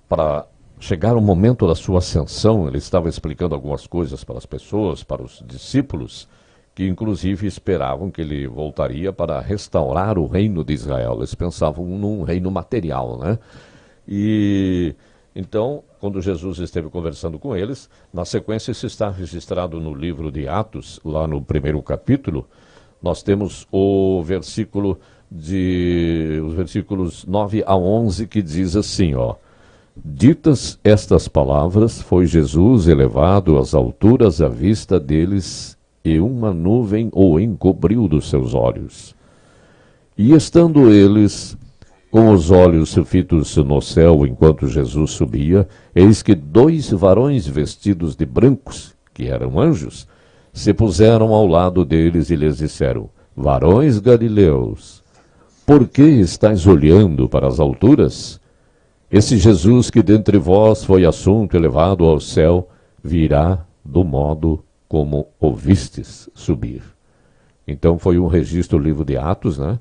para chegar o momento da sua ascensão, ele estava explicando algumas coisas para as pessoas, para os discípulos, que inclusive esperavam que ele voltaria para restaurar o reino de Israel. Eles pensavam num reino material, né? E então, quando Jesus esteve conversando com eles, na sequência isso está registrado no livro de Atos, lá no 1º capítulo, nós temos os versículos 9 a 11, que diz assim, ditas estas palavras, foi Jesus elevado às alturas à vista deles, e uma nuvem o encobriu dos seus olhos. E estando eles com os olhos fitos no céu enquanto Jesus subia, eis que 2 varões vestidos de brancos, que eram anjos, se puseram ao lado deles e lhes disseram, varões galileus, por que estáis olhando para as alturas? Esse Jesus que dentre vós foi assunto elevado ao céu, virá do modo como o vistes subir. Então foi um registro do livro de Atos, né?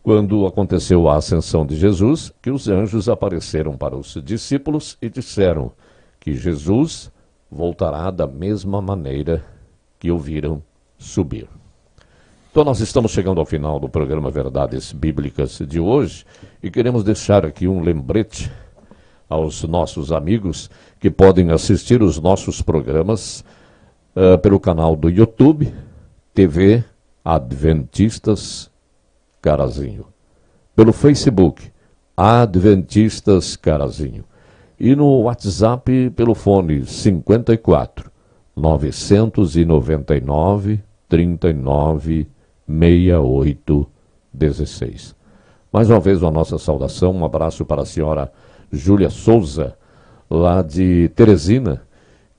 Quando aconteceu a ascensão de Jesus, que os anjos apareceram para os discípulos e disseram que Jesus voltará da mesma maneira que o viram subir. Então nós estamos chegando ao final do programa Verdades Bíblicas de hoje e queremos deixar aqui um lembrete aos nossos amigos que podem assistir os nossos programas pelo canal do YouTube, TV Adventistas Carazinho, pelo Facebook Adventistas Carazinho e no WhatsApp pelo fone 54 999 39 68 16. Mais uma vez a nossa saudação, um abraço para a senhora Júlia Souza, lá de Teresina,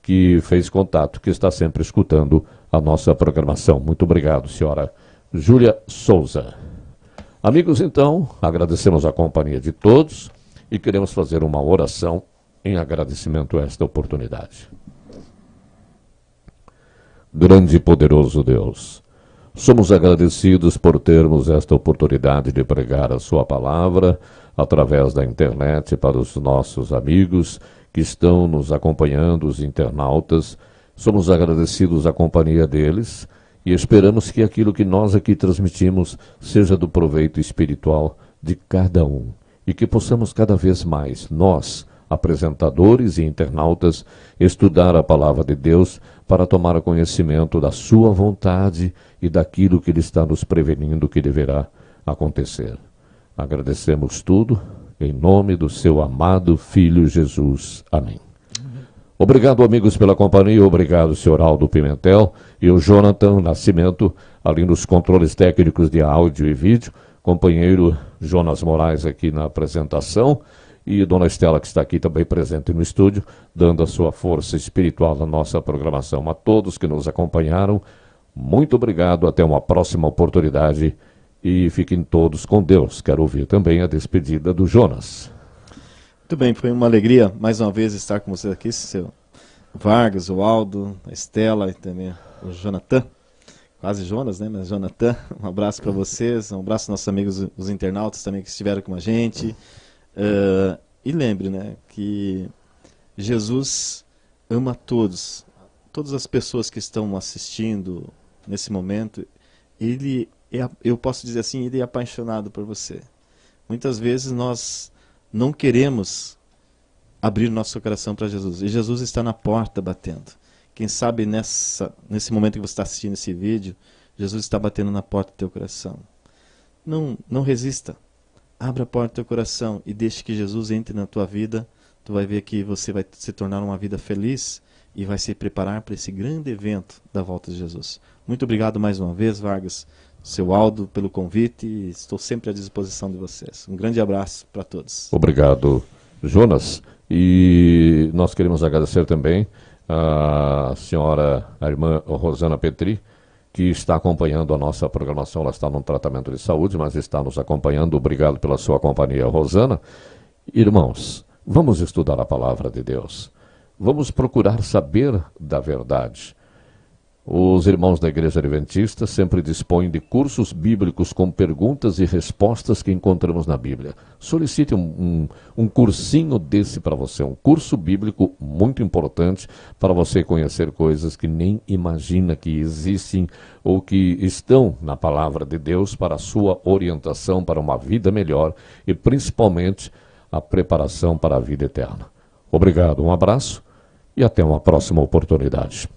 que fez contato, que está sempre escutando a nossa programação. Muito obrigado, senhora Júlia Souza. Amigos, então, agradecemos a companhia de todos e queremos fazer uma oração em agradecimento a esta oportunidade. Grande e poderoso Deus, somos agradecidos por termos esta oportunidade de pregar a sua palavra através da internet para os nossos amigos que estão nos acompanhando, os internautas. Somos agradecidos à companhia deles e esperamos que aquilo que nós aqui transmitimos seja do proveito espiritual de cada um e que possamos cada vez mais, nós, apresentadores e internautas, estudar a palavra de Deus para tomar conhecimento da sua vontade e daquilo que Ele está nos prevenindo que deverá acontecer. Agradecemos tudo em nome do seu amado Filho Jesus. Amém. Obrigado, amigos, pela companhia. Obrigado, senhor Aldo Pimentel e o Jonathan Nascimento, ali nos controles técnicos de áudio e vídeo. Companheiro Jonas Moraes aqui na apresentação. E Dona Estela, que está aqui também presente no estúdio, dando a sua força espiritual na nossa programação. A todos que nos acompanharam, muito obrigado. Até uma próxima oportunidade e fiquem todos com Deus. Quero ouvir também a despedida do Jonas. Muito bem, foi uma alegria mais uma vez estar com vocês aqui, seu Vargas, o Aldo, a Estela e também o Jonathan. Quase Jonas, né? Mas Jonathan, um abraço para vocês, um abraço aos nossos amigos, os internautas também que estiveram com a gente. E lembre, né, que Jesus ama todos, todas as pessoas que estão assistindo nesse momento. Eu posso dizer assim, ele é apaixonado por você. Muitas vezes nós não queremos abrir nosso coração para Jesus, e Jesus está na porta batendo. Quem sabe nesse momento que você está assistindo esse vídeo, Jesus está batendo na porta do teu coração. Não resista. Abra a porta do teu coração e deixe que Jesus entre na tua vida. Tu vai ver que você vai se tornar uma vida feliz e vai se preparar para esse grande evento da volta de Jesus. Muito obrigado mais uma vez, Vargas, seu Aldo, pelo convite. Estou sempre à disposição de vocês. Um grande abraço para todos. Obrigado, Jonas. E nós queremos agradecer também a senhora, a irmã Rosana Petri, que está acompanhando a nossa programação. Ela está num tratamento de saúde, mas está nos acompanhando. Obrigado pela sua companhia, Rosana. Irmãos, vamos estudar a palavra de Deus. Vamos procurar saber da verdade. Os irmãos da Igreja Adventista sempre dispõem de cursos bíblicos com perguntas e respostas que encontramos na Bíblia. Solicite um cursinho desse para você, um curso bíblico muito importante para você conhecer coisas que nem imagina que existem ou que estão na palavra de Deus para a sua orientação para uma vida melhor e principalmente a preparação para a vida eterna. Obrigado, um abraço e até uma próxima oportunidade.